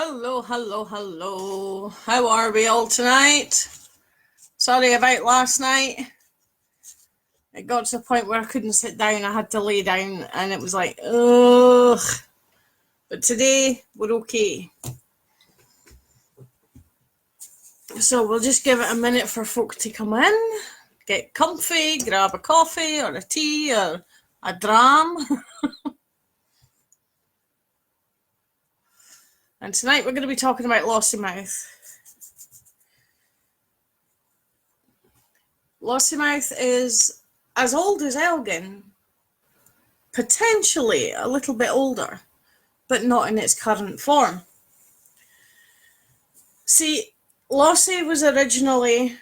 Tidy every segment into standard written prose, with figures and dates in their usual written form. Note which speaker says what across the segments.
Speaker 1: Hello, hello, hello. How are we all tonight? Sorry about last night. It got to the point where I couldn't sit down. I had to lay down and it was like, ugh. But today, we're okay. So we'll just give it a minute for folk to come in, get comfy, grab a coffee or a tea or a dram. And tonight we're going to be talking about Lossiemouth. Lossiemouth is as old as Elgin, potentially a little bit older, but not in its current form. See, Lossie was originally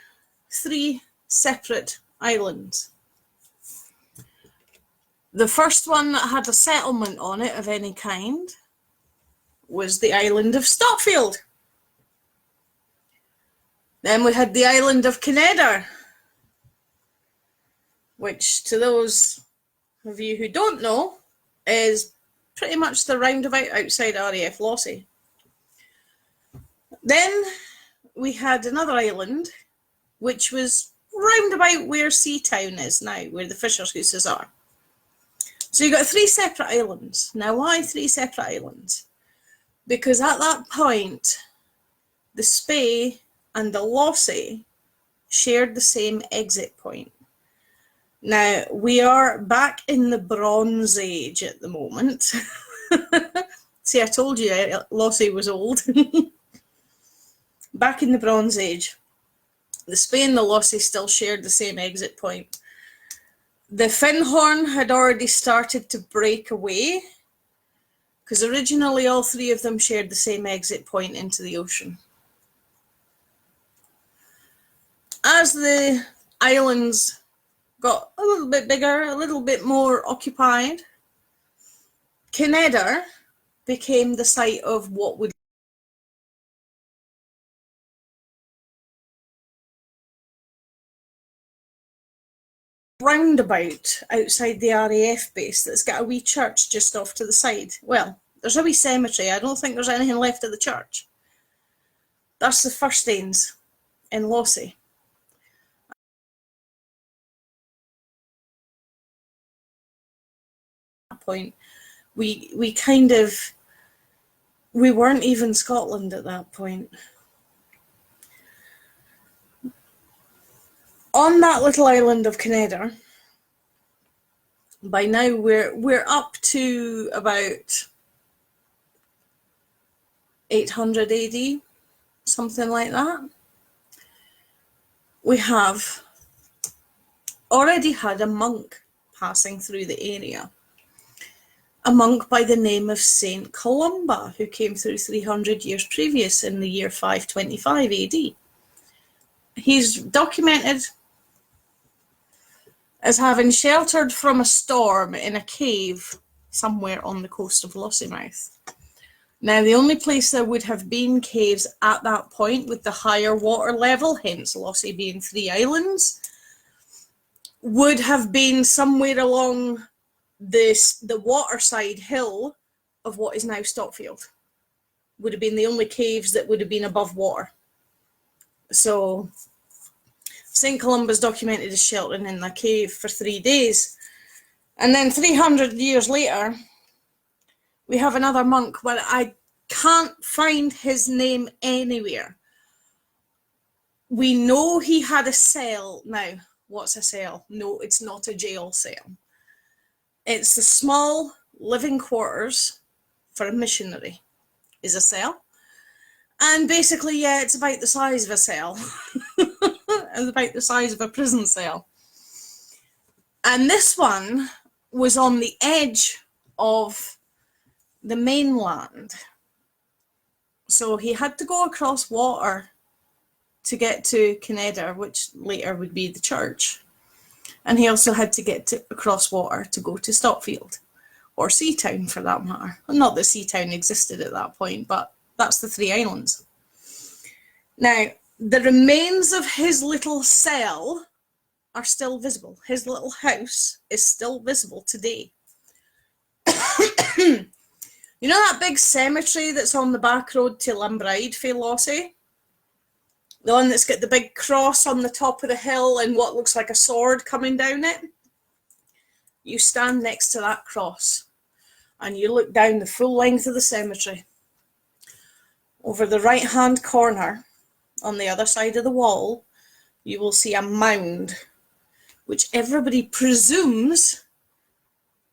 Speaker 1: 3 separate islands. The first one that had a settlement on it of any kind was the island of Stotfield. Then we had the island of Cottages, which to those of you who don't know is pretty much the roundabout outside RAF Lossie. Then we had another island which was roundabout where Seatown is now, where the Fisher's Houses are. So you got 3 separate islands. Now why 3 separate islands? Because at that point, the Spey and the Lossie shared the same exit point. Now, we are back in the Bronze Age at the moment. See, I told you Lossie was old. Back in the Bronze Age, the Spey and the Lossie still shared the same exit point. The Finhorn had already started to break away, because originally all 3 of them shared the same exit point into the ocean. As the islands got a little bit bigger, a little bit more occupied, Cottages became the site of what would roundabout outside the RAF base that's got a wee church just off to the side. Well, there's a wee cemetery. I don't think there's anything left of the church. That's the first Danes in Lossie. At that point, we weren't even Scotland at that point. On that little island of Cottages, by now we're up to about 800 AD, something like that. We have already had a monk passing through the area. A monk by the name of Saint Columba, who came through 300 years previous in the year 525 AD. He's documented as having sheltered from a storm in a cave somewhere on the coast of Lossiemouth. Now, the only place there would have been caves at that point with the higher water level, hence Lossie being 3 islands, would have been somewhere along the waterside hill of what is now Stotfield. Would have been the only caves that would have been above water. So St. Columba's documented as sheltering in the cave for 3 days. And then 300 years later, we have another monk, but I can't find his name anywhere. We know he had a cell. Now, what's a cell? No, it's not a jail cell. It's the small living quarters for a missionary is a cell. And basically, yeah, it's about the size of a cell. It's about the size of a prison cell. And this one was on the edge of the mainland. So he had to go across water to get to Cottages, which later would be the church. And he also had to get across water to go to Stotfield, or Seatown for that matter. Not that Seatown existed at that point, but that's the 3 islands. Now, the remains of his little cell are still visible. His little house is still visible today. You know that big cemetery that's on the back road to Limbride for Lossie? The one that's got the big cross on the top of the hill and what looks like a sword coming down it? You stand next to that cross and you look down the full length of the cemetery. Over the right-hand corner, on the other side of the wall, you will see a mound, which everybody presumes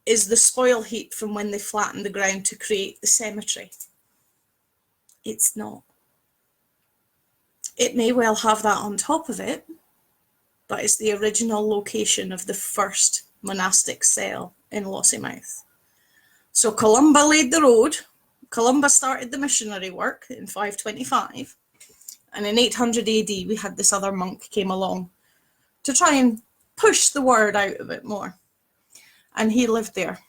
Speaker 1: is the spoil heap from when they flattened the ground to create the cemetery. It's not. It may well have that on top of it, but it's the original location of the first monastic cell in Lossiemouth. So Columba laid the road. Columba started the missionary work in 525, and in 800 AD we had this other monk came along to try and push the word out a bit more, and he lived there.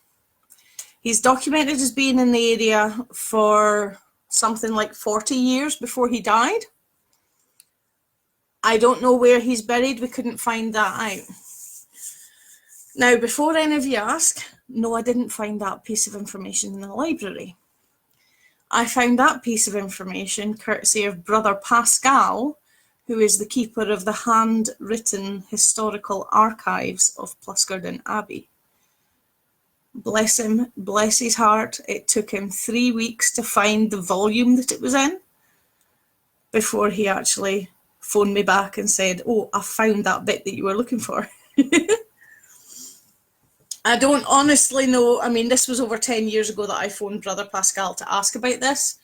Speaker 1: He's documented as being in the area for something like 40 years before he died. I don't know where he's buried. We couldn't find that out. Now, before any of you ask, no, I didn't find that piece of information in the library. I found that piece of information courtesy of Brother Pascal, who is the keeper of the handwritten historical archives of Pluscarden Abbey. Bless him, bless his heart. It took him 3 weeks to find the volume that it was in before he actually phoned me back and said, oh, I found that bit that you were looking for. I don't honestly know. I mean, this was over 10 years ago that I phoned Brother Pascal to ask about this.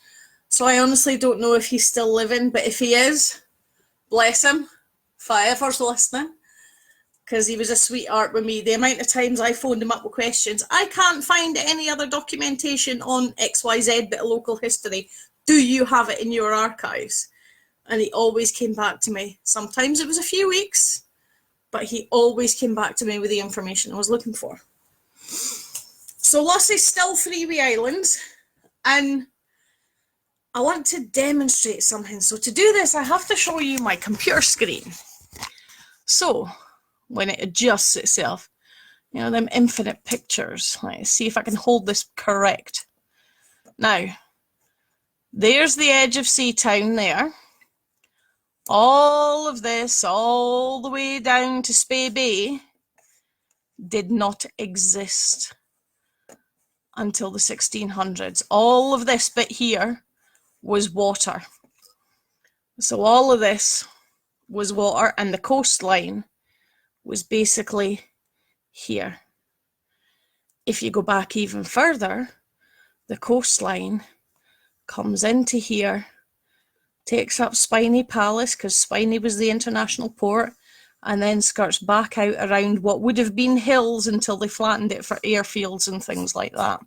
Speaker 1: So I honestly don't know if he's still living, but if he is, bless him, if I ever's listening, because he was a sweetheart with me. The amount of times I phoned him up with questions, I can't find any other documentation on XYZ bit of local history. Do you have it in your archives? And he always came back to me. Sometimes it was a few weeks, but he always came back to me with the information I was looking for. So Lossie's still 3 wee islands, and I want to demonstrate something. So to do this, I have to show you my computer screen. So when it adjusts itself, you know, them infinite pictures. Let's see if I can hold this correct. Now, there's the edge of Seatown there. All of this, all the way down to Spey Bay, did not exist until the 1600s. All of this bit here was water. So all of this was water, and the coastline was basically here. If you go back even further, the coastline comes into here, takes up Spiny Palace, because Spiny was the international port, and then skirts back out around what would have been hills until they flattened it for airfields and things like that.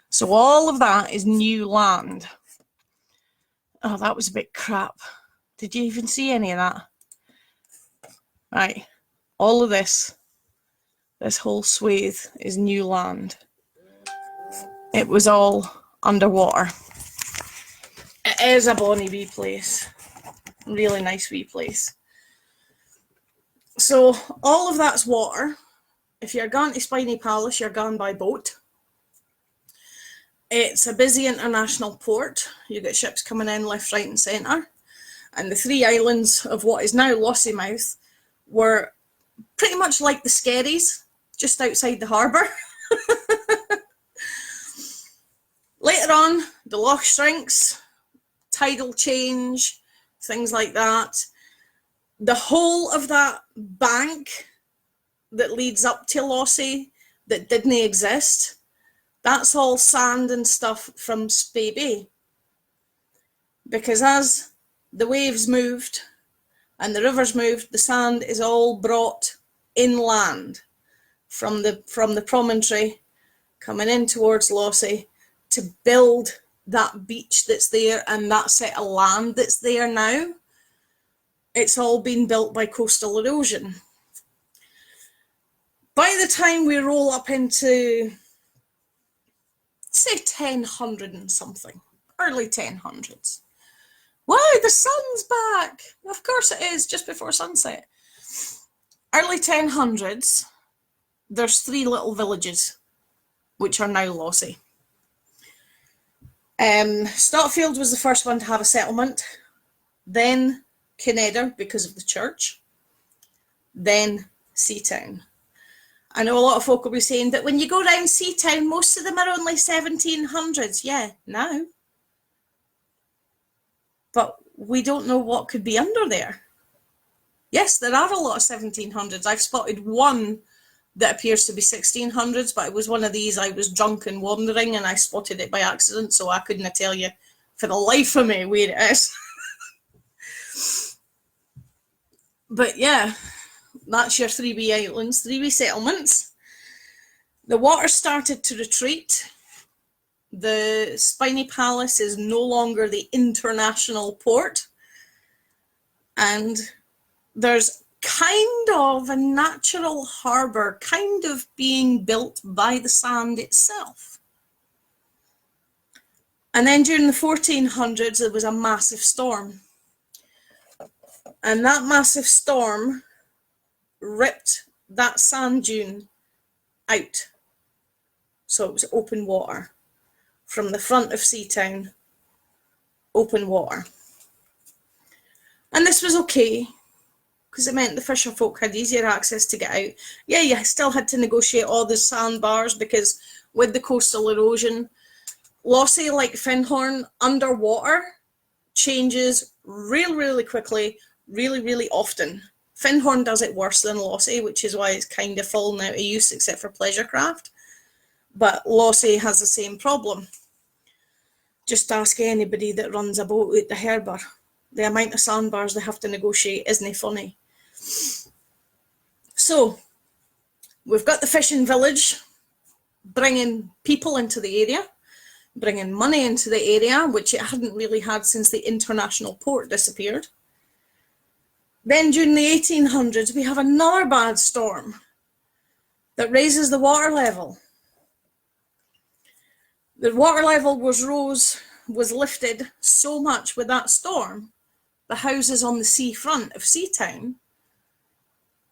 Speaker 1: So all of that is new land. Oh, that was a bit crap. Did you even see any of that? Right, all of this whole swathe is new land. It was all underwater. It is a bonny wee place. Really nice wee place. So all of that's water. If you're going to Spiny Palace, you're going by boat. It's a busy international port. You get ships coming in left, right and centre. And the 3 islands of what is now Lossiemouth were pretty much like the Skerries, just outside the harbour. Later on, the loch shrinks, tidal change, things like that. The whole of that bank that leads up to Lossie that didn't exist, that's all sand and stuff from Spey Bay. Because as the waves moved and the rivers moved, the sand is all brought inland from the promontory coming in towards Lossie to build that beach that's there and that set of land that's there now. It's all been built by coastal erosion. By the time we roll up into, say, 1000 and something, early 1000s. Wow, the sun's back! Of course it is, just before sunset. Early 1000s, there's 3 little villages, which are now Lossie. Stotfield was the first one to have a settlement, then Kinneder because of the church, then Seatown. I know a lot of folk will be saying that when you go around Seatown, most of them are only 1700s. Yeah, now. But we don't know what could be under there. Yes, there are a lot of 1700s. I've spotted one that appears to be 1600s, but it was one of these. I was drunk and wandering and I spotted it by accident, so I couldn't tell you for the life of me where it is. But yeah, that's your 3B islands, 3B settlements. The water started to retreat. The Spiny Palace is no longer the international port. And there's kind of a natural harbour kind of being built by the sand itself. And then during the 1400s, there was a massive storm. And that massive storm ripped that sand dune out. So it was open water. From the front of Seatown, open water. And this was okay, because it meant the fisher folk had easier access to get out. Yeah, you still had to negotiate all the sandbars, because with the coastal erosion, Lossie, like Findhorn, underwater changes really quickly, really often. Findhorn does it worse than Lossie, which is why it's kind of fallen out of use except for pleasure craft. But Lossie has the same problem. Just ask anybody that runs a boat at the harbour. The amount of sandbars they have to negotiate isn't funny. So, we've got the fishing village bringing people into the area, bringing money into the area, which it hadn't really had since the international port disappeared. Then during the 1800s, we have another bad storm that raises the water level. The water level was lifted so much with that storm, the houses on the seafront of Seatown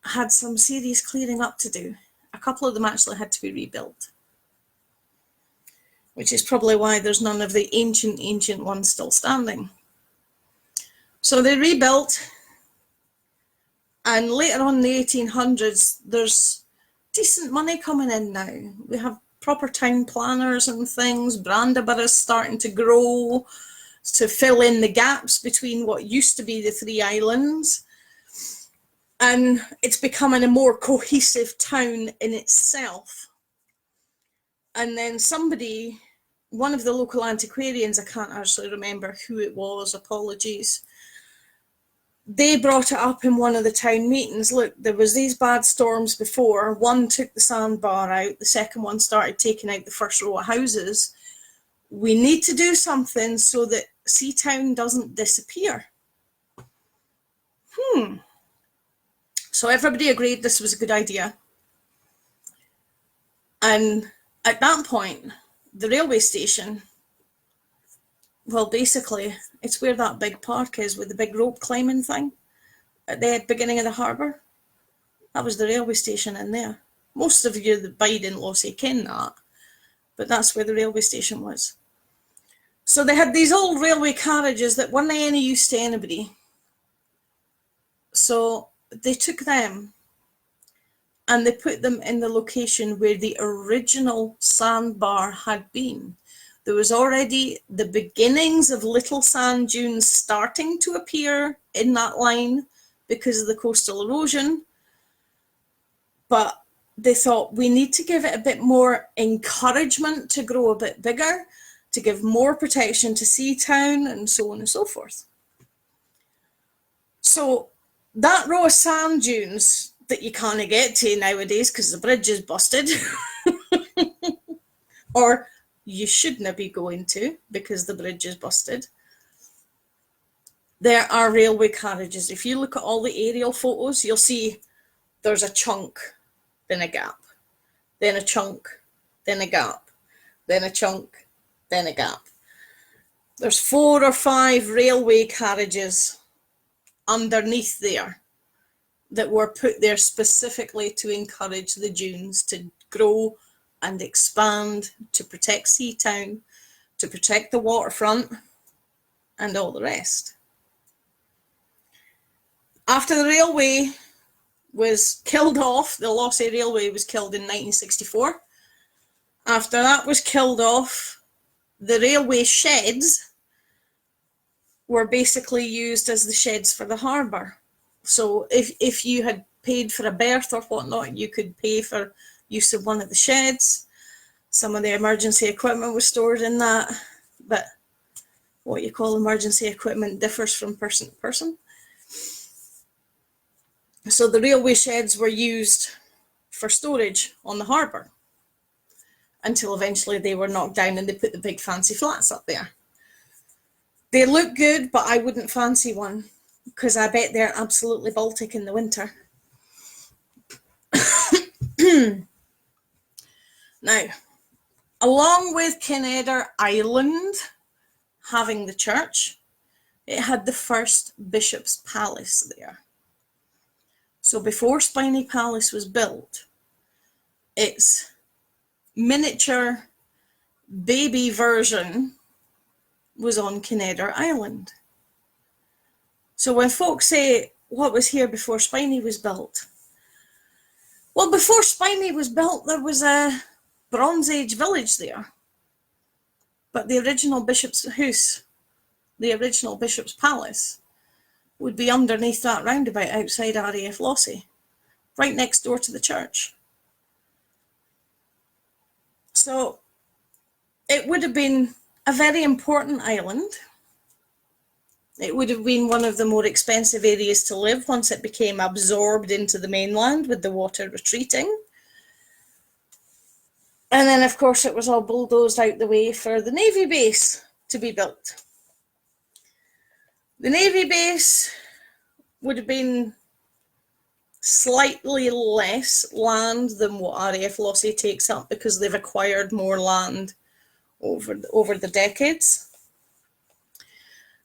Speaker 1: had some serious clearing up to do. A couple of them actually had to be rebuilt, which is probably why there's none of the ancient ones still standing. So they rebuilt, and later on in the 1800s, there's decent money coming in now. We have proper town planners and things. Brandaburgh's starting to grow to fill in the gaps between what used to be the three islands. And it's becoming a more cohesive town in itself. And then somebody, one of the local antiquarians, I can't actually remember who it was, apologies, they brought it up in one of the town meetings. Look, there was these bad storms before. One took the sandbar out. The second one started taking out the first row of houses. We need to do something so that Seatown doesn't disappear. So everybody agreed this was a good idea. And at that point, the railway station, well, basically, it's where that big park is with the big rope climbing thing at the beginning of the harbour. That was the railway station in there. Most of you that bide in Lossie ken that, but that's where the railway station was. So they had these old railway carriages that weren't any use to anybody. So they took them and they put them in the location where the original sandbar had been. There was already the beginnings of little sand dunes starting to appear in that line because of the coastal erosion. But they thought, we need to give it a bit more encouragement to grow a bit bigger, to give more protection to Seatown, and so on and so forth. So that row of sand dunes that you can't get to nowadays because the bridge is busted, or you shouldn't be going to because the bridge is busted. There are railway carriages. If you look at all the aerial photos, you'll see there's a chunk, then a gap, then a chunk, then a gap, then a chunk, then a gap. There's 4 or 5 railway carriages underneath there that were put there specifically to encourage the dunes to grow and expand, to protect Seatown, to protect the waterfront and all the rest. After the railway was killed off, the Lossie Railway was killed in 1964. After that was killed off, the railway sheds were basically used as the sheds for the harbour. So if you had paid for a berth or whatnot, you could pay for use of one of the sheds. Some of the emergency equipment was stored in that, but what you call emergency equipment differs from person to person. So the railway sheds were used for storage on the harbour until eventually they were knocked down and they put the big fancy flats up there. They look good, but I wouldn't fancy one because I bet they're absolutely Baltic in the winter. Now, along with Kinnaird Island having the church, it had the first bishop's palace there. So before Spiny Palace was built, its miniature baby version was on Kinnaird Island. So when folks say, what was here before Spiny was built? Well, before Spiny was built, there was a Bronze Age village there. But the original bishop's house, the original bishop's palace, would be underneath that roundabout outside RAF Lossie, right next door to the church. So it would have been a very important island. It would have been one of the more expensive areas to live once it became absorbed into the mainland with the water retreating. And then, of course, it was all bulldozed out the way for the Navy base to be built. The Navy base would have been slightly less land than what RAF Lossie takes up because they've acquired more land over the decades.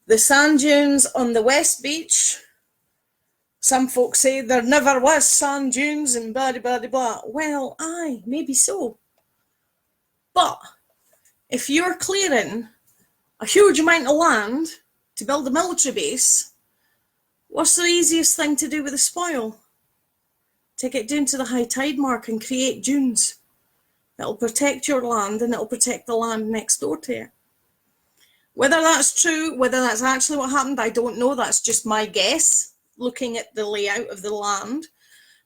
Speaker 1: The sand dunes on the West Beach, some folks say there never was sand dunes and blah, blah, blah, blah. Well, aye, maybe so. But if you're clearing a huge amount of land to build a military base, what's the easiest thing to do with the spoil? Take it down to the high tide mark and create dunes. It'll protect your land and it'll protect the land next door to it. Whether that's true, whether that's actually what happened, I don't know. That's just my guess, looking at the layout of the land.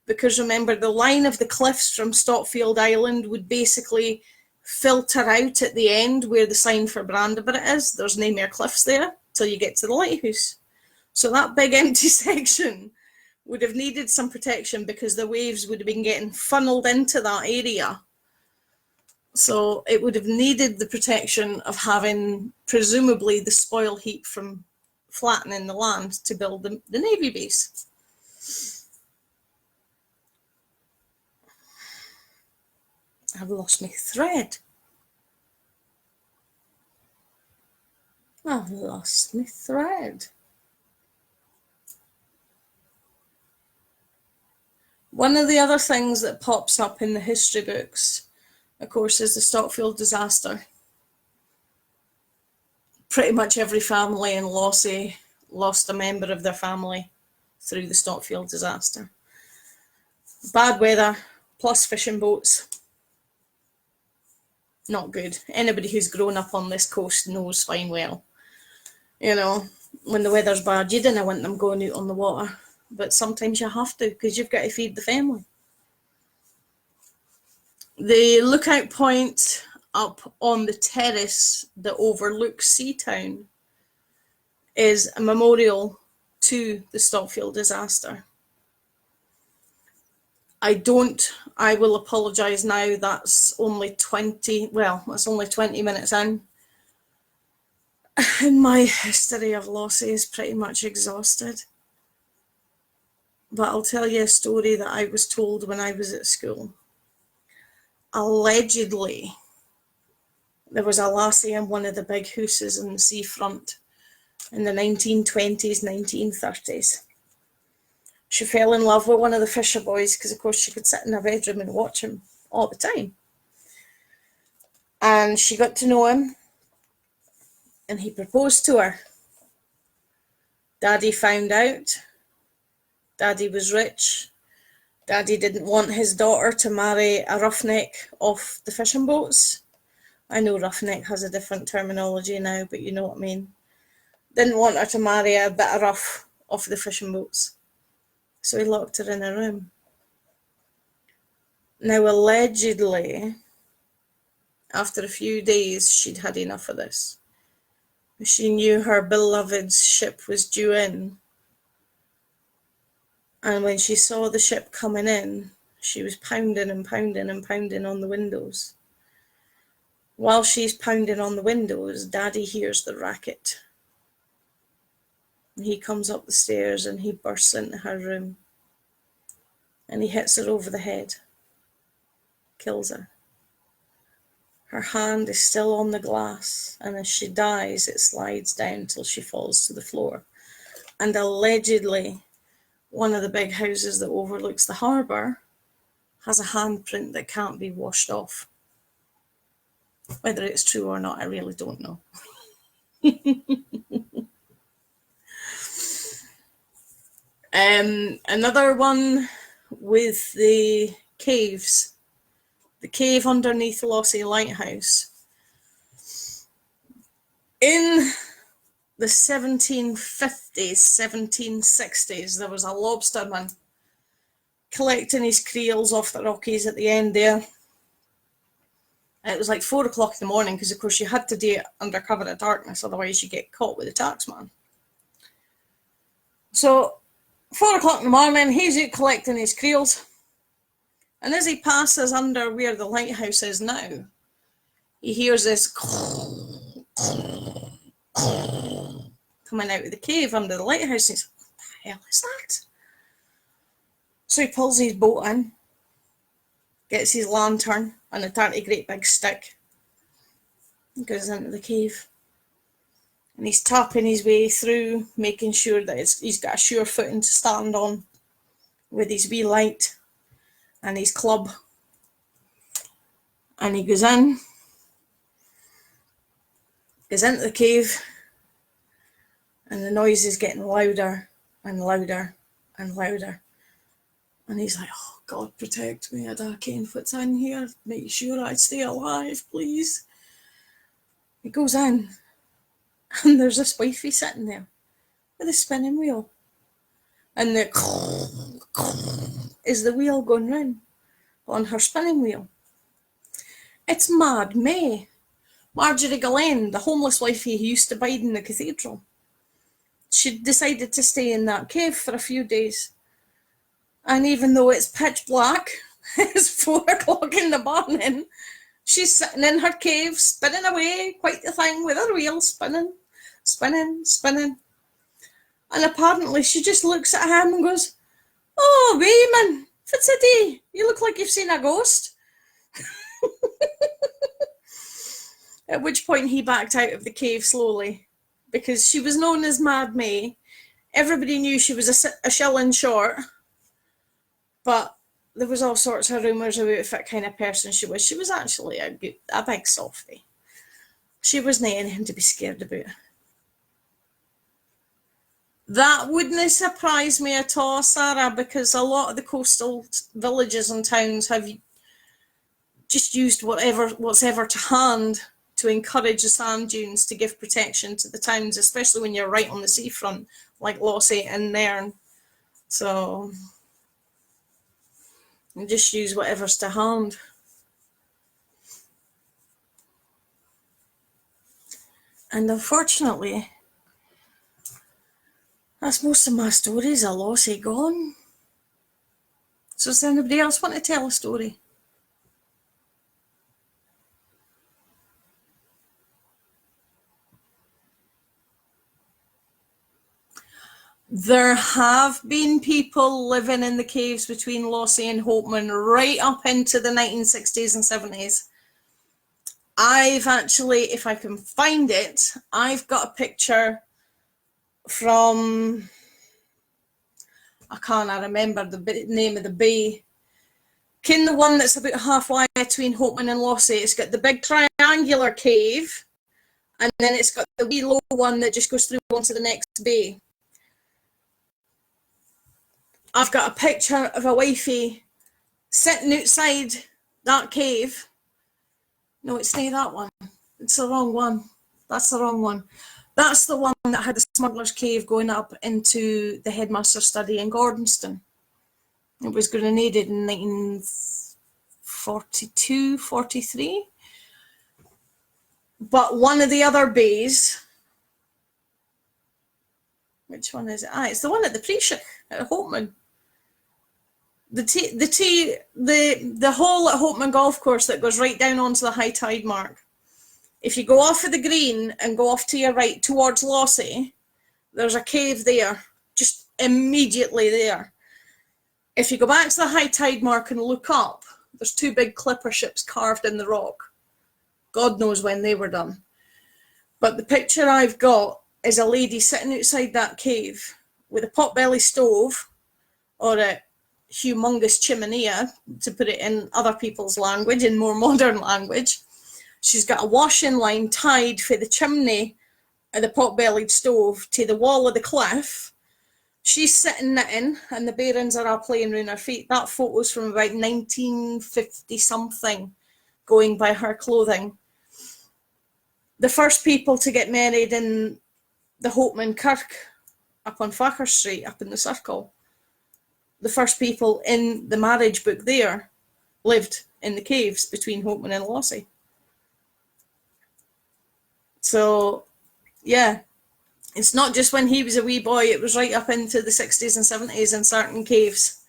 Speaker 1: Because remember, the line of the cliffs from Stotfield Island would basically filter out at the end where the sign for Brandenburg is. There's no more cliffs there till you get to the lighthouse. So that big empty section would have needed some protection because the waves would have been getting funneled into that area. So it would have needed the protection of having, presumably, the spoil heap from flattening the land to build the Navy base. I've lost my thread. I've lost my thread. One of the other things that pops up in the history books, of course, is the Stotfield disaster. Pretty much every family in Lossie lost a member of their family through the Stotfield disaster. Bad weather, plus fishing boats. Not good. Anybody who's grown up on this coast knows fine well. You know, when the weather's bad, you didn't want them going out on the water. But sometimes you have to because you've got to feed the family. The lookout point up on the terrace that overlooks Seatown is a memorial to the Stotfield disaster. I will apologise now, that's only 20 minutes in. And my history of Lossie is pretty much exhausted. But I'll tell you a story that I was told when I was at school. Allegedly, there was a lassie in one of the big houses in the seafront in the 1920s, 1930s. She fell in love with one of the fisher boys because, of course, she could sit in her bedroom and watch him all the time. And she got to know him. and he proposed to her. Daddy found out. Daddy was rich. Daddy didn't want his daughter to marry a roughneck off the fishing boats. I know roughneck has a different terminology now, but you know what I mean. Didn't want her to marry a bit of rough off the fishing boats. So he locked her in a room. Now, allegedly, after a few days, she'd had enough of this. She knew her beloved's ship was due in. And when she saw the ship coming in, she was pounding and pounding and pounding on the windows. While she's pounding on the windows, Daddy hears the racket. He comes up the stairs and he bursts into her room. And he hits her over the head. Kills her. Her hand is still on the glass, and as she dies, it slides down till she falls to the floor. And allegedly, one of the big houses that overlooks the harbour has a handprint that can't be washed off. Whether it's true or not, I really don't know. Another one with the caves. The cave underneath Lossie Lighthouse. In the 1750s, 1760s, there was a lobsterman collecting his creels off the Rockies at the end there. It was like 4 o'clock in the morning because, of course, you had to do it under cover of darkness, otherwise you get caught with the taxman. So, 4 o'clock in the morning, he's out collecting his creels. And as he passes under where the lighthouse is now, he hears this coming out of the cave under the lighthouse. And he's like, what the hell is that? So he pulls his boat in, gets his lantern and a dirty great big stick, and goes into the cave. And he's tapping his way through, making sure that he's got a sure footing to stand on with his wee light and his club. And he goes into the cave, and the noise is getting louder and louder and louder. And he's like, oh, God, protect me. I don't ken what's in here. Make sure I stay alive, please. He goes in, and there's this wifey sitting there with a spinning wheel. And the is the wheel going round on her spinning wheel. It's Mad May. Marjorie Glenn, the homeless wifey who used to bide in the cathedral. She decided to stay in that cave for a few days. And even though it's pitch black, it's 4 o'clock in the morning, she's sitting in her cave, spinning away, quite the thing, with her wheel spinning, spinning, spinning. And apparently she just looks at him and goes, oh, Wayman, what's a day? You look like you've seen a ghost. At which point he backed out of the cave slowly, because she was known as Mad May. Everybody knew she was a shilling short, but there was all sorts of rumours about what kind of person she was. She was actually a big softie. She wasn't anything to be scared about. That wouldn't surprise me at all, Sarah, because a lot of the coastal villages and towns have just used what's ever to hand to encourage the sand dunes to give protection to the towns, especially when you're right on the seafront, like Lossie and Nairn. So, you just use whatever's to hand. And unfortunately, that's most of my stories are Lossie gone. So does anybody else want to tell a story? There have been people living in the caves between Lossie and Hopeman right up into the 1960s and 70s. I've actually, if I can find it, I've got a picture from, I can't remember the name of the bay. Ken the one that's about halfway between Hopeman and Lossie. It's got the big triangular cave, and then it's got the wee low one that just goes through onto the next bay. I've got a picture of a wifey sitting outside that cave. No, it's not that one. It's the wrong one. That's the wrong one. That's the one that had the smuggler's cave going up into the headmaster's study in Gordonston. It was grenaded in 1942, 43. But one of the other bays, which one is it? It's the one at the Preshik at Hopeman. The hole at Hopeman Golf Course that goes right down onto the high tide mark. If you go off of the green and go off to your right towards Lossie, there's a cave there, just immediately there. If you go back to the high tide mark and look up, there's two big clipper ships carved in the rock. God knows when they were done. But the picture I've got is a lady sitting outside that cave with a potbelly stove or a humongous chimenea, to put it in other people's language, in more modern language. She's got a washing line tied for the chimney of the pot-bellied stove to the wall of the cliff. She's sitting knitting and the bearings are all playing around her feet. That photo's from about 1950 something, going by her clothing. The first people to get married in the Hopeman Kirk up on Facher Street, up in the circle, the first people in the marriage book there lived in the caves between Hopeman and Lossie. So, yeah, it's not just when he was a wee boy, it was right up into the 60s and 70s in certain caves.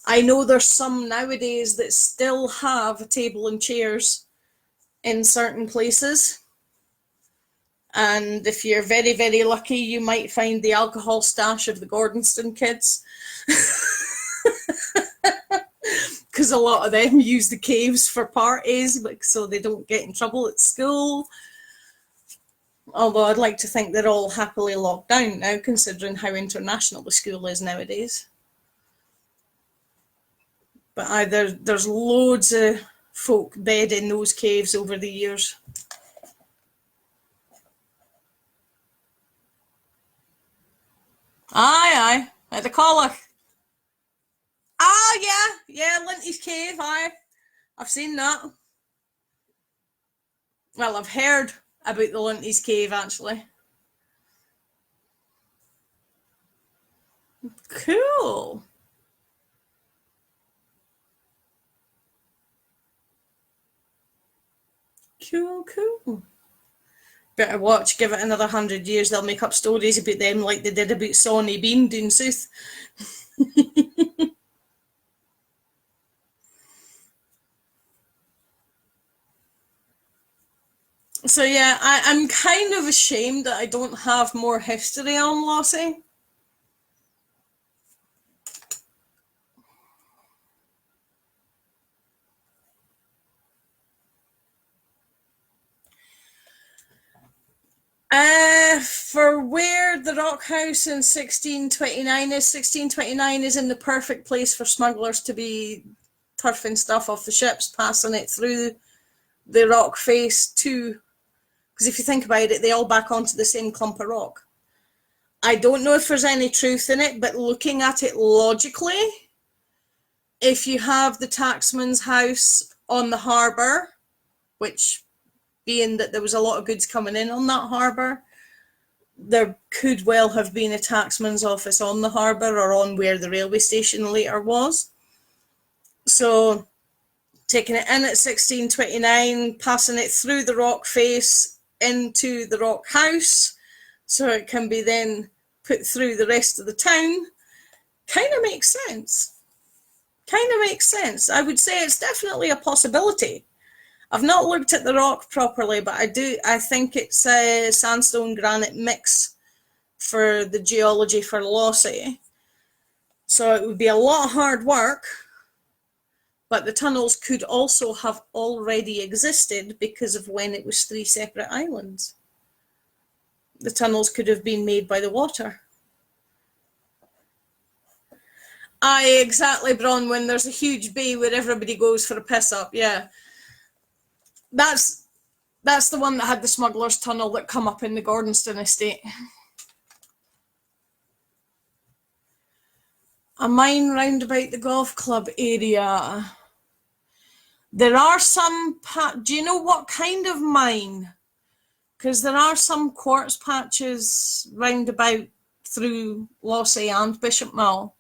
Speaker 1: I know there's some nowadays that still have a table and chairs in certain places. And if you're very, very lucky, you might find the alcohol stash of the Gordonston kids. Because a lot of them use the caves for parties, so they don't get in trouble at school. Although I'd like to think they're all happily locked down now, considering how international the school is nowadays. But there's loads of folk bed in those caves over the years. Aye, at the Collach. Ah, yeah, Linty's Cave, aye. I've seen that. Well, I've heard about the Linty's Cave, actually. Cool. Cool. Better watch, give it another 100 years, they'll make up stories about them like they did about Sawney Bean down south. So yeah, I'm kind of ashamed that I don't have more history on Lossie. For where the rock house in 1629 is in the perfect place for smugglers to be turfing stuff off the ships, passing it through the rock face to, because if you think about it, they all back onto the same clump of rock. I don't know if there's any truth in it, but looking at it logically, if you have the tacksman's house on the harbour, which being that there was a lot of goods coming in on that harbour, there could well have been a tacksman's office on the harbour or on where the railway station later was. So taking it in at 1629, passing it through the rock face into the rock house so it can be then put through the rest of the town, kind of makes sense. I would say it's definitely a possibility. I've not looked at the rock properly, but I think it's a sandstone granite mix for the geology for Lossie. So it would be a lot of hard work, but the tunnels could also have already existed because of when it was 3 separate islands. The tunnels could have been made by the water. Aye, exactly, Bronwyn. There's a huge bay where everybody goes for a piss up, yeah. That's That's the one that had the smuggler's tunnel that come up in the Gordonston estate. A mine round about the golf club area. There are some, do you know what kind of mine? Because there are some quartz patches round about through Lossie and Bishop Mill.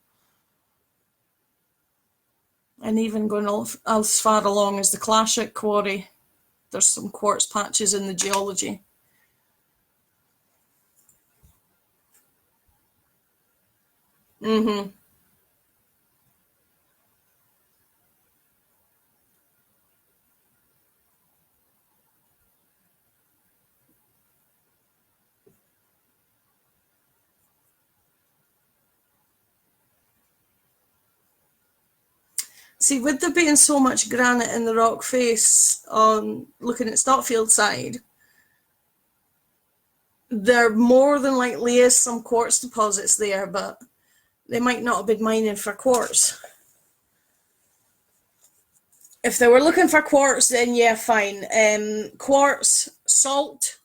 Speaker 1: And even going as far along as the Classic Quarry, there's some quartz patches in the geology. Mm-hmm. See, with there being so much granite in the rock face on looking at Stotfield side, there more than likely is some quartz deposits there, but they might not have been mining for quartz. If they were looking for quartz, then yeah, fine. Quartz, salt,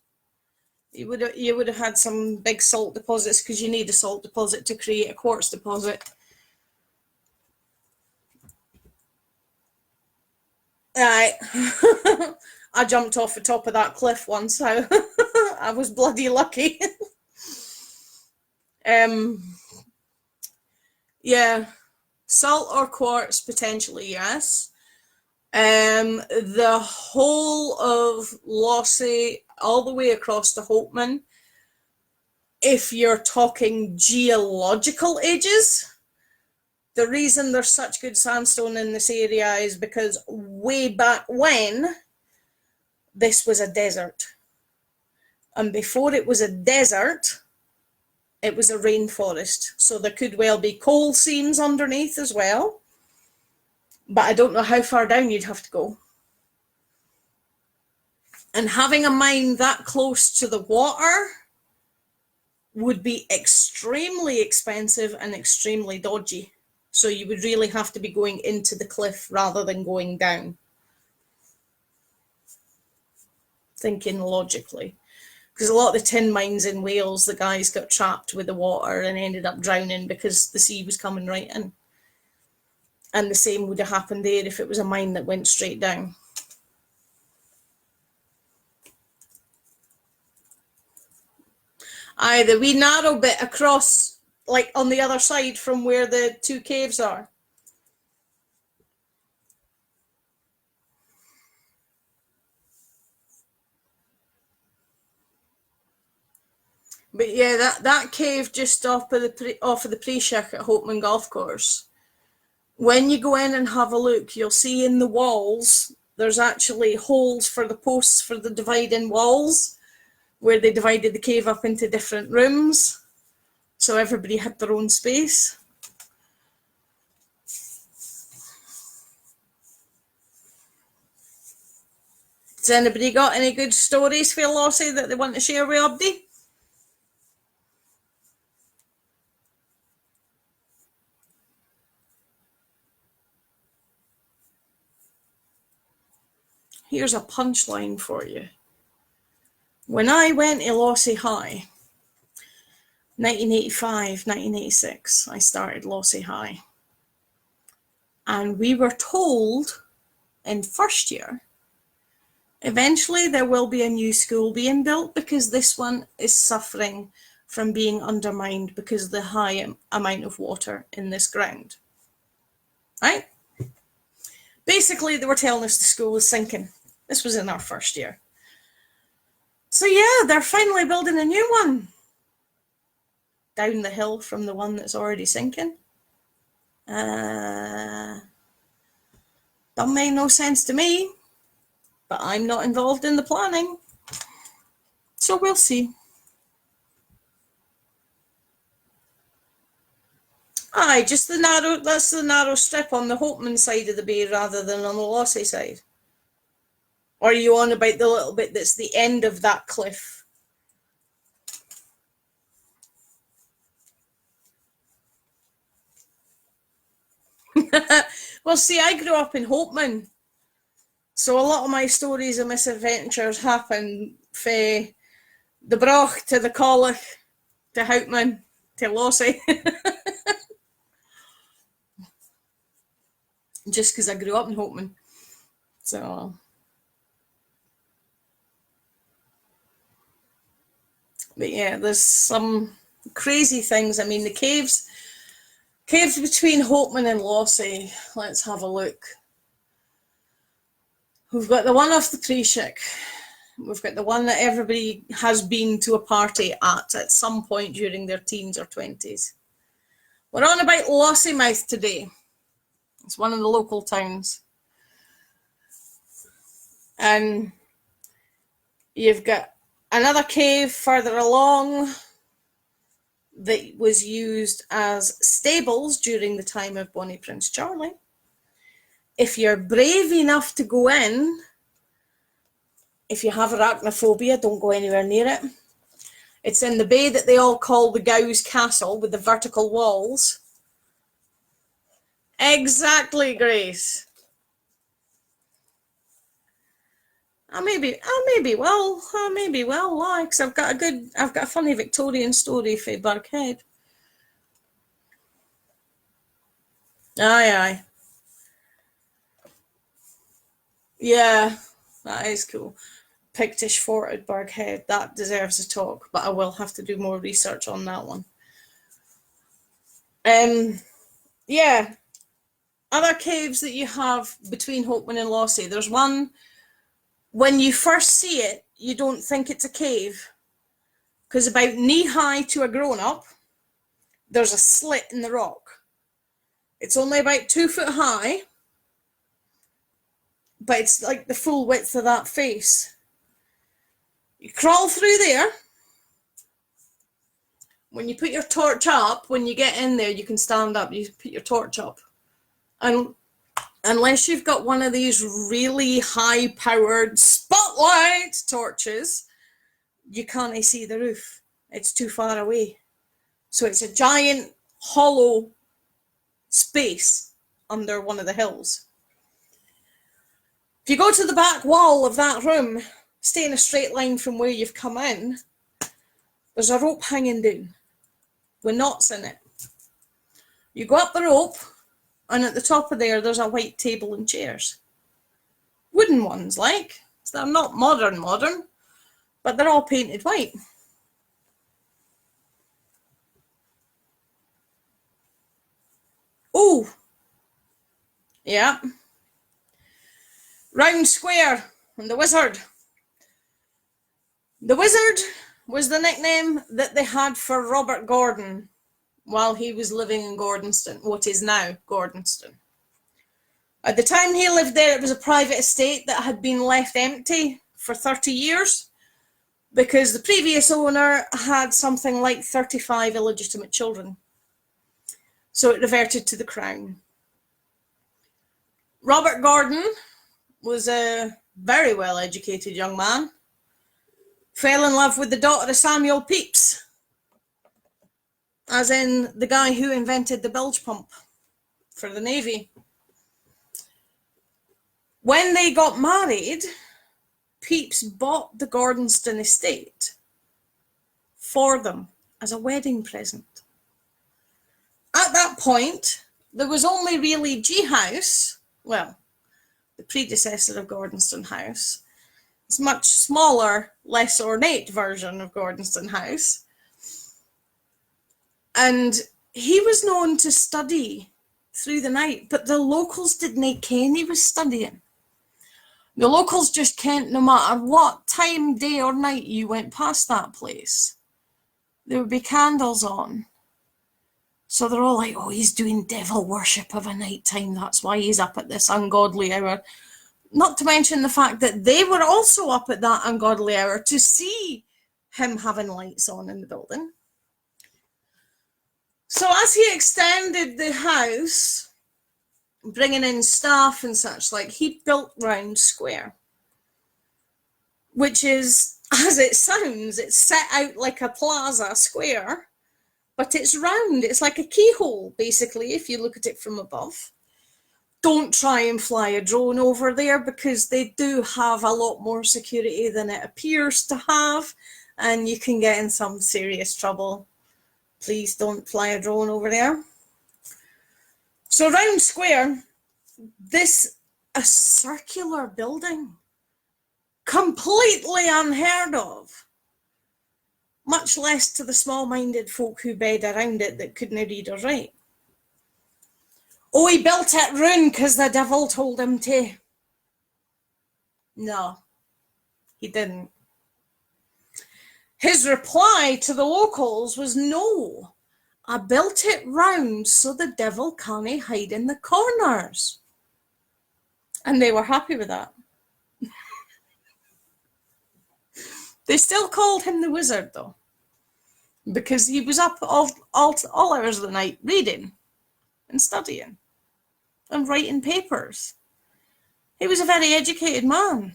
Speaker 1: you would have had some big salt deposits because you need a salt deposit to create a quartz deposit. Right. I jumped off the top of that cliff once, so I was bloody lucky. Yeah, salt or quartz potentially, yes. The whole of Lossie, all the way across to Hopeman, if you're talking geological ages, the reason there's such good sandstone in this area is because way back when, this was a desert. And before it was a desert, it was a rainforest. So there could well be coal seams underneath as well. But I don't know how far down you'd have to go. And having a mine that close to the water would be extremely expensive and extremely dodgy. So you would really have to be going into the cliff rather than going down. Thinking logically. Because a lot of the tin mines in Wales, the guys got trapped with the water and ended up drowning because the sea was coming right in. And the same would have happened there if it was a mine that went straight down. Aye, the wee narrow bit across, like on the other side from where the two caves are. But yeah, that cave just off of the pre-check at Hopeman Golf Course. When you go in and have a look, you'll see in the walls, there's actually holes for the posts for the dividing walls, where they divided the cave up into different rooms. So everybody had their own space. Has anybody got any good stories for Lossie that they want to share with Abdi? Here's a punchline for you. When I went to Lossie High, 1985, 1986, I started Lossie High. And we were told in first year, eventually there will be a new school being built because this one is suffering from being undermined because of the high amount of water in this ground. Right? Basically, they were telling us the school was sinking. This was in our first year. So yeah, they're finally building a new one down the hill from the one that's already sinking. Don't make no sense to me, but I'm not involved in the planning. So we'll see. Aye, just that's the narrow strip on the Hopeman side of the bay rather than on the Lossie side. Or are you on about the little bit that's the end of that cliff? Well, see, I grew up in Hopeman. So a lot of my stories and misadventures happen from the Broch to the Collach to Houtman to Lossie. Just because I grew up in Houtman. So, but yeah, there's some crazy things. I mean, the caves between Houtman and Lossie. Let's have a look. We've got the one off the Preshik. We've got the one that everybody has been to a party at some point during their teens or 20s. We're on about Lossiemouth today. It's one of the local towns. And you've got another cave further along that was used as stables during the time of Bonnie Prince Charlie. If you're brave enough to go in, if you have arachnophobia, don't go anywhere near it. It's in the bay that they all call the Gow's Castle with the vertical walls. Exactly, Grace. I maybe will, because I've got a funny Victorian story for Birkhead. Aye. Yeah, that is cool. Pictish Fort at Birkhead, that deserves a talk, but I will have to do more research on that one. Yeah, other caves that you have between Houtman and Lossie. There's one, when you first see it, you don't think it's a cave, because about knee-high to a grown-up, there's a slit in the rock. It's only about 2 foot high, but it's like the full width of that face. You crawl through there. When you put your torch up, when you get in there, you can stand up. You put your torch up. And unless you've got one of these really high-powered spotlight torches, you can't see the roof. It's too far away. So it's a giant hollow space under one of the hills. If you go to the back wall of that room, stay in a straight line from where you've come in, there's a rope hanging down with knots in it. You go up the rope, and at the top of there's a white table and chairs. Wooden ones, like. So they're not modern, but they're all painted white. Oh, yeah. Round Square and the Wizard. The Wizard was the nickname that they had for Robert Gordon while he was living in Gordonston, what is now Gordonston. At the time he lived there, it was a private estate that had been left empty for 30 years because the previous owner had something like 35 illegitimate children. So it reverted to the Crown. Robert Gordon was a very well-educated young man. Fell in love with the daughter of Samuel Pepys, as in the guy who invented the bilge pump for the Navy. When they got married, Pepys bought the Gordonston estate for them as a wedding present. At that point, there was only really G House, well, the predecessor of Gordonston House. It's a much smaller, less ornate version of Gordonston House. And he was known to study through the night, but the locals didn't ken he was studying. The locals just kent no matter what time, day or night you went past that place, there would be candles on. So they're all like, oh, he's doing devil worship of a night time. That's why he's up at this ungodly hour. Not to mention the fact that they were also up at that ungodly hour to see him having lights on in the building. So as he extended the house, bringing in staff and such like, he built Round Square, which is, as it sounds, it's set out like a plaza square, but it's round. It's like a keyhole, basically, if you look at it from above. don't try and fly a drone over there, because they do have a lot more security than it appears to have, and you can get in some serious trouble. Please don't fly a drone over there. So round square, this a circular building, completely unheard of, much less to the small-minded folk who bed around it that couldn't read or write. Oh, he built it round because the devil told him to. No, he didn't. His reply to the locals was, no, I built it round so the devil can't hide in the corners. And they were happy with that. They still called him the wizard, though, because he was up all hours of the night reading and studying and writing papers. He was a very educated man,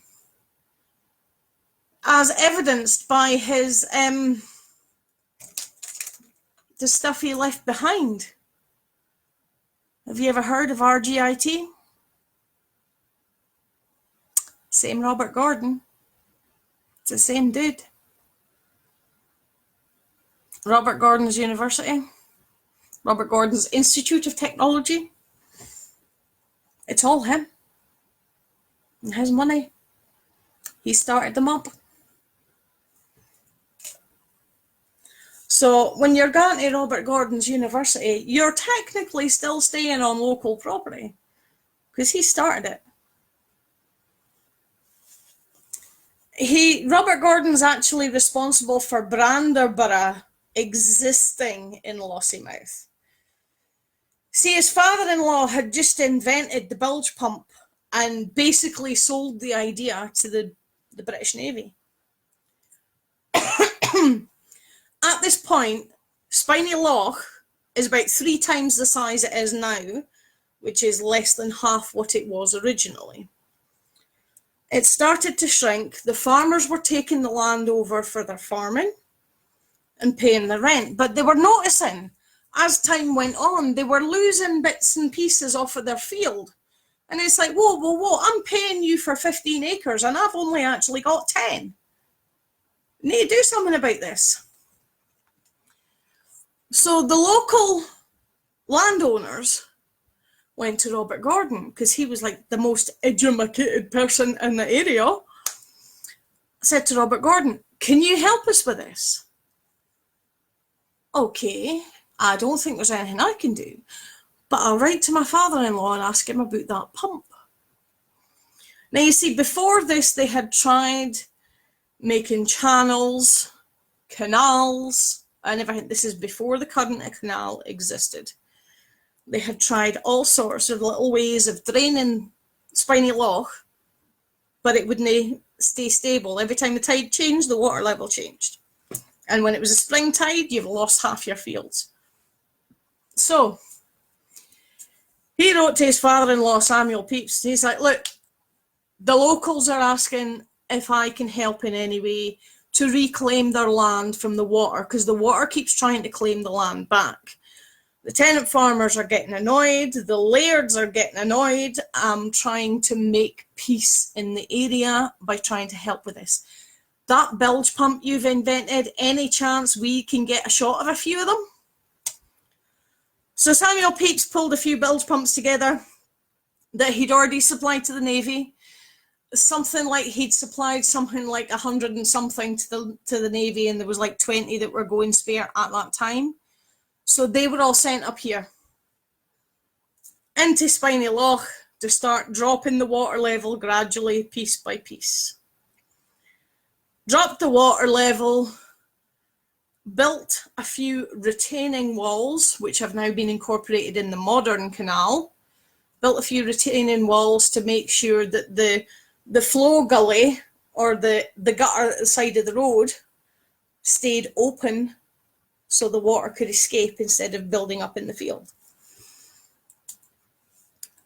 Speaker 1: as evidenced by his the stuff he left behind. Have you ever heard of RGIT? Same Robert Gordon. It's the same dude. Robert Gordon's University. Robert Gordon's Institute of Technology. It's all him. And his money. He started them up. So when you're going to Robert Gordon's University, you're technically still staying on local property, because he started it. Robert Gordon's actually responsible for Branderborough existing in Lossiemouth. See, his father-in-law had just invented the bilge pump and basically sold the idea to the British Navy. At this point, Spiny Loch is about 3 times the size it is now, which is less than half what it was originally. It started to shrink. The farmers were taking the land over for their farming and paying the rent, but they were noticing, as time went on, they were losing bits and pieces off of their field. And it's like, whoa, I'm paying you for 15 acres and I've only actually got 10. You need to do something about this. So the local landowners went to Robert Gordon, because he was like the most educated person in the area. Said to Robert Gordon, can you help us with this? Okay, I don't think there's anything I can do, but I'll write to my father-in-law and ask him about that pump. Now you see, before this they had tried making channels, canals, and everything. This is before the current canal existed. They had tried all sorts of little ways of draining Spiny Loch, but it wouldn't stay stable. Every time the tide changed, the water level changed. And when it was a spring tide, you've lost half your fields. So he wrote to his father-in-law, Samuel Pepys. He's like, look, the locals are asking if I can help in any way to reclaim their land from the water, because the water keeps trying to claim the land back. The tenant farmers are getting annoyed. The lairds are getting annoyed. I'm trying to make peace in the area by trying to help with this. That bilge pump you've invented, any chance we can get a shot of a few of them? So Samuel Pepys pulled a few bilge pumps together that he'd already supplied to the Navy. Something like he'd supplied something like 100 and something to the Navy, and there was like 20 that were going spare at that time. So they were all sent up here into Spiny Loch to start dropping the water level gradually, piece by piece. Dropped the water level, built a few retaining walls, which have now been incorporated in the modern canal. Built a few retaining walls to make sure that the flow gully, or the gutter at the side of the road, stayed open so the water could escape instead of building up in the field.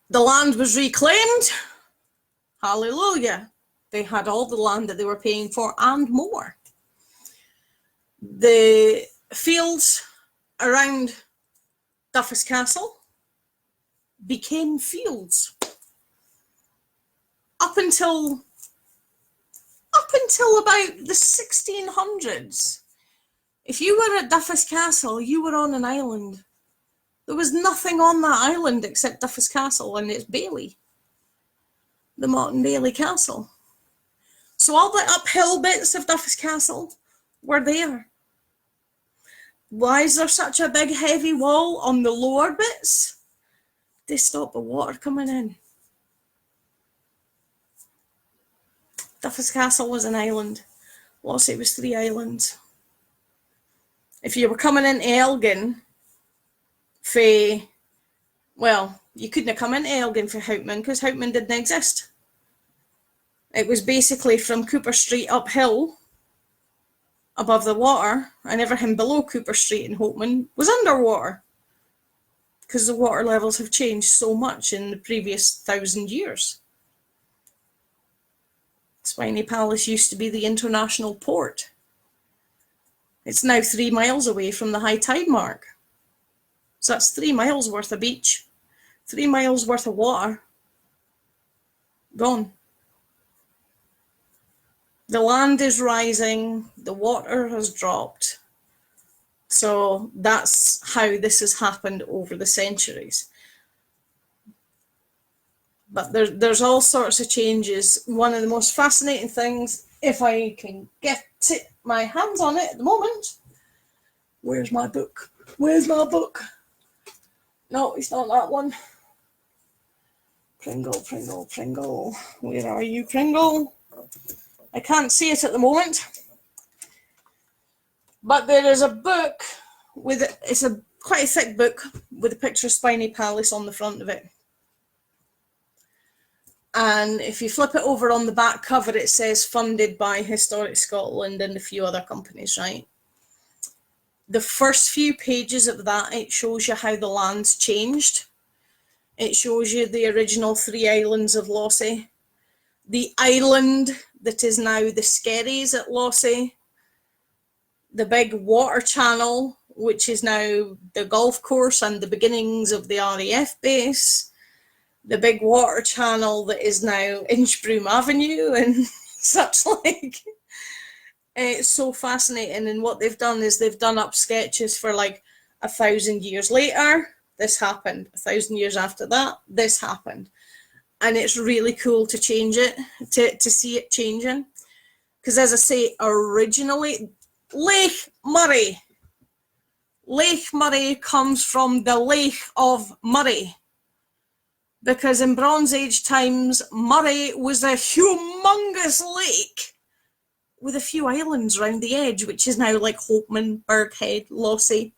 Speaker 1: The land was reclaimed. Hallelujah. They had all the land that they were paying for and more. The fields around Duffus Castle became fields. Up until about the 1600s, if you were at Duffus Castle, you were on an island. There was nothing on that island except Duffus Castle and its bailey, the Motte Bailey Castle. So all the uphill bits of Duffus Castle were there. Why is there such a big heavy wall on the lower bits? They stop the water coming in. Duffus Castle was an island. Lossie was 3 islands. If you were coming into Elgin, you couldn't have come into Elgin for Houtman because Houtman didn't exist. It was basically from Cooper Street uphill above the water, and everything below Cooper Street in Houtman was underwater because the water levels have changed so much in the previous 1,000 years. Spiny Palace used to be the international port. It's now 3 miles away from the high tide mark. So that's 3 miles worth of beach, 3 miles worth of water gone. The land is rising, the water has dropped. So that's how this has happened over the centuries. But there's all sorts of changes. One of the most fascinating things, if I can get my hands on it at the moment. Where's my book? Where's my book? No, it's not that one. Pringle, Pringle, Pringle. Where are you, Pringle? I can't see it at the moment. But there is a book it's quite a thick book with a picture of Spiny Palace on the front of it. And if you flip it over on the back cover, it says funded by Historic Scotland and a few other companies, right? The first few pages of that, it shows you how the land's changed. It shows you the original 3 islands of Lossie, the island that is now the Skerries at Lossie, the big water channel, which is now the golf course and the beginnings of the RAF base, the big water channel that is now Inchbroom Avenue and such like. It's so fascinating, and what they've done is they've done up sketches for like 1,000 years later, this happened. 1,000 years after that, this happened. And it's really cool to change it, to see it changing. Because as I say, originally, Lake Murray comes from the Lake of Murray. Because in Bronze Age times, Murray was a humongous lake with a few islands around the edge, which is now like Hopeman, Burghead, Lossie.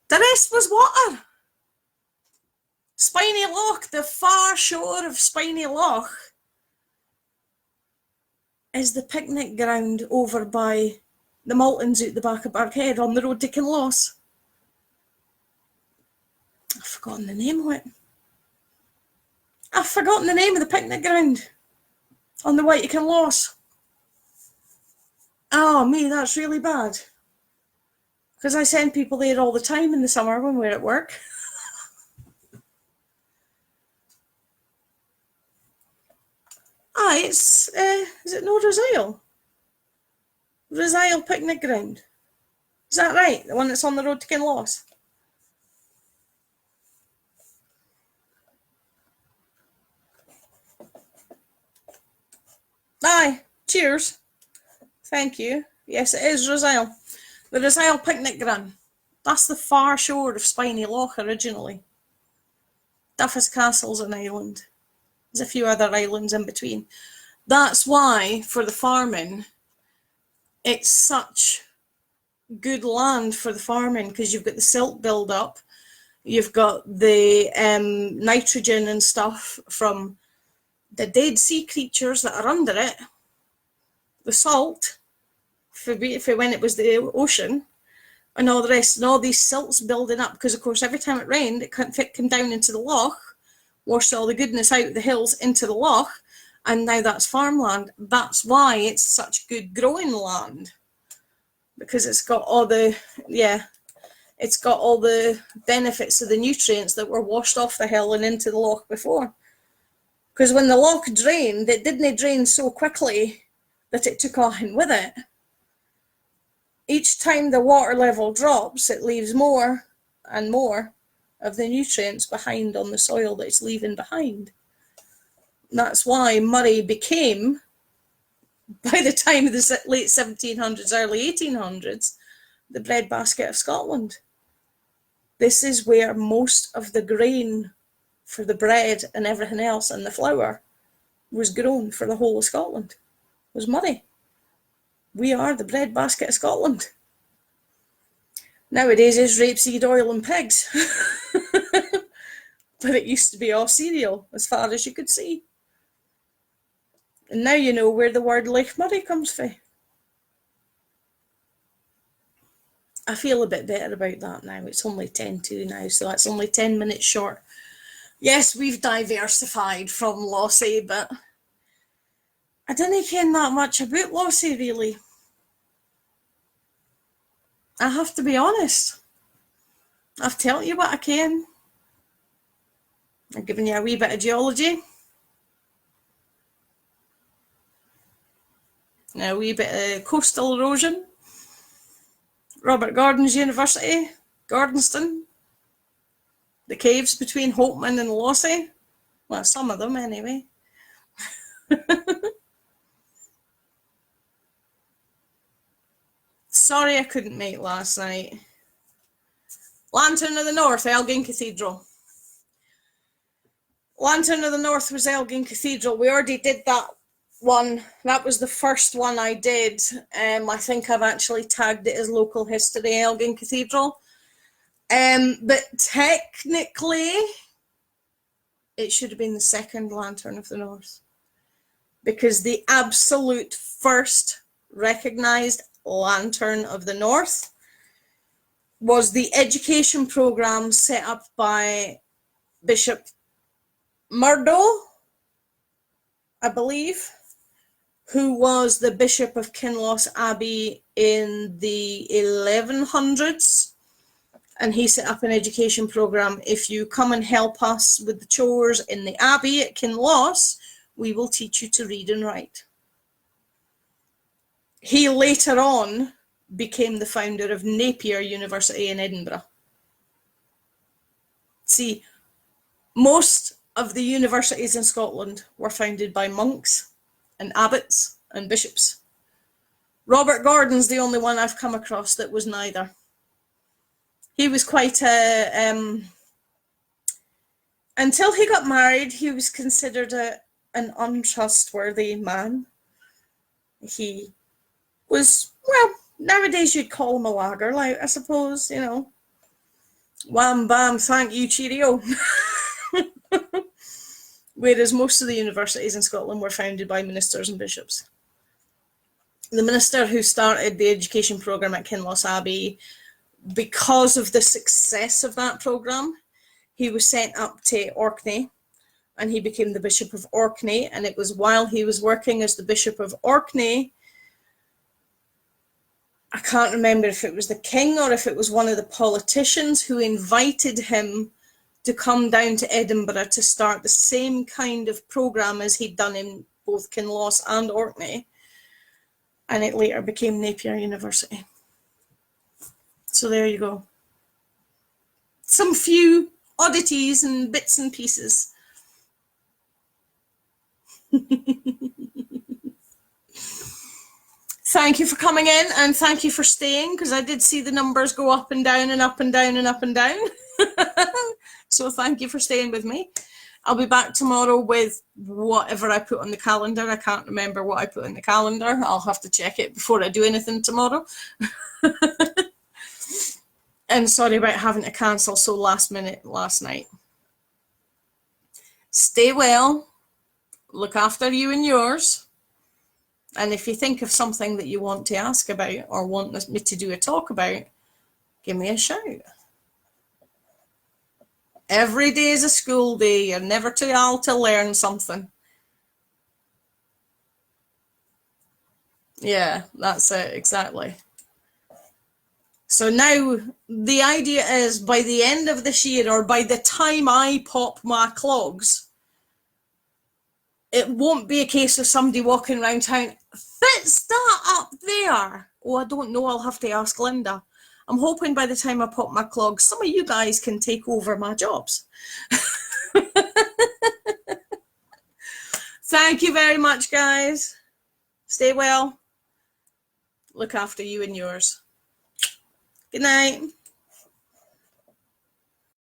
Speaker 1: The rest was water. Spiny Loch, the far shore of Spiny Loch, is the picnic ground over by the Maltons out the back of Burghead on the road to Kinloss. I've forgotten the name of it. I've forgotten the name of the picnic ground on the way to Kinloss. Oh, me, that's really bad. Because I send people there all the time in the summer when we're at work. It's, is it no Rosaile? Rosaile Picnic Ground. Is that right? The one that's on the road to Kinloss? Aye, cheers. Thank you. Yes, it is Rosaile. The Rosaile Picnic Ground. That's the far shore of Spiny Loch originally. Duffus Castle's an island. There's a few other islands in between. That's why, for the farming, it's such good land for the farming, because you've got the silt build-up, you've got the nitrogen and stuff from the dead sea creatures that are under it, the salt, for when it was the ocean, and all the rest, and all these silts building up, because of course every time it rained, it came down into the loch, washed all the goodness out of the hills into the loch, and now that's farmland. That's why it's such good growing land, because it's got all the, it's got all the benefits of the nutrients that were washed off the hill and into the loch before. Because when the loch drained, it didn't drain so quickly that it took on with it. Each time the water level drops, it leaves more and more of the nutrients behind on the soil that it's leaving behind. And that's why Murray became, by the time of the late 1700s, early 1800s, the breadbasket of Scotland. This is where most of the grain for the bread and everything else and the flour was grown for the whole of Scotland, was Murray. We are the breadbasket of Scotland. Nowadays it's rapeseed oil and pigs. But it used to be all cereal as far as you could see. And now you know where the word Lake Murray comes from. I feel a bit better about that now. It's only 10:02 now, so that's only 10 minutes short. Yes, we've diversified from Lossie, but I didn't ken that much about Lossie, really. I have to be honest. I've told you what I can. I've given you a wee bit of geology. A wee bit of coastal erosion. Robert Gordon's University, Gordonston. The caves between Holtman and Lossie. Well, some of them anyway. Sorry I couldn't make last night. Lantern of the North, Elgin Cathedral. Lantern of the North was Elgin Cathedral. We already did that one. That was the first one I did. I think I've actually tagged it as local history, Elgin Cathedral. But technically, it should have been the second Lantern of the North. Because the absolute first recognised Lantern of the North was the education programme set up by Bishop Murdo, I believe, who was the Bishop of Kinloss Abbey in the 1100s. And he set up an education programme. If you come and help us with the chores in the Abbey at Kinloss, we will teach you to read and write. He later on became the founder of Napier University in Edinburgh. See, most of the universities in Scotland were founded by monks and abbots and bishops. Robert Gordon's the only one I've come across that was neither. He was quite a... until he got married, he was considered an untrustworthy man. He was, well, nowadays you'd call him a lagger, like, I suppose, you know. Wham, bam, thank you, cheerio. Whereas most of the universities in Scotland were founded by ministers and bishops. The minister who started the education programme at Kinloss Abbey, because of the success of that programme, he was sent up to Orkney, and he became the Bishop of Orkney. And it was while he was working as the Bishop of Orkney, I can't remember if it was the king or if it was one of the politicians who invited him to come down to Edinburgh to start the same kind of programme as he'd done in both Kinloss and Orkney. And it later became Napier University. So there you go. Some few oddities and bits and pieces. Thank you for coming in, and thank you for staying, because I did see the numbers go up and down and up and down and up and down. So thank you for staying with me. I'll be back tomorrow with whatever I put on the calendar. I can't remember what I put in the calendar. I'll have to check it before I do anything tomorrow. And sorry about having to cancel so last minute last night. Stay well. Look after you and yours. And if you think of something that you want to ask about or want me to do a talk about, give me a shout. Every day is a school day. You're never too old to learn something. Yeah, that's it, exactly. So now the idea is by the end of this year, or by the time I pop my clogs, it won't be a case of somebody walking around town, fits that up there? Oh, I don't know. I'll have to ask Linda. I'm hoping by the time I pop my clogs, some of you guys can take over my jobs. Thank you very much, guys. Stay well. Look after you and yours. Good night.